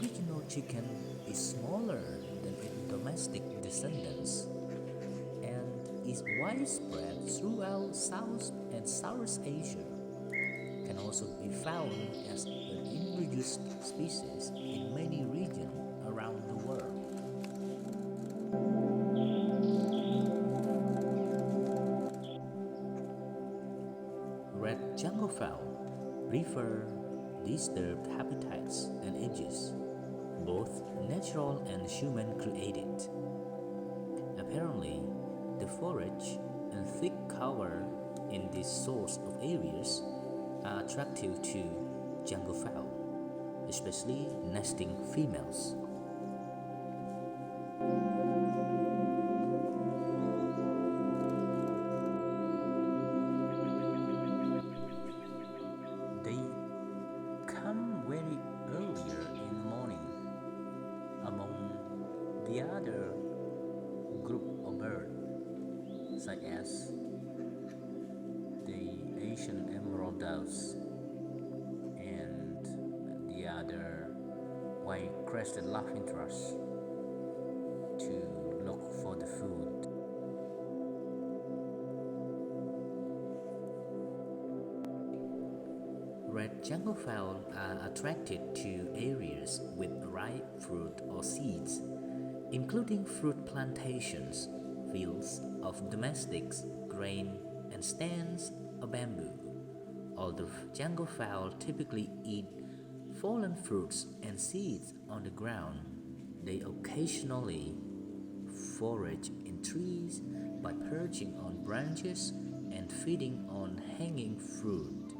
original chicken is smaller than its domestic descendants and is widespread throughout South and Southeast Asia. Can also be found as an introduced species in many regions around the world. Red Junglefowl prefer disturbed habitats and edges, both natural and human-created. Apparently, the forage and thick cover in these sorts of areas are attractive to junglefowl, especially nesting females. They come very earlier in the morning among the other group of birds, such as the Asian emerald doves and the other white-crested laughingthrush, to look for the food. Red junglefowl are attracted to areas with ripe fruit or seeds, including fruit plantations, fields of domestic grain, and stands of bamboo. Although junglefowl typically eat fallen fruits and seeds on the ground, they occasionally forage in trees by perching on branches and feeding on hanging fruit.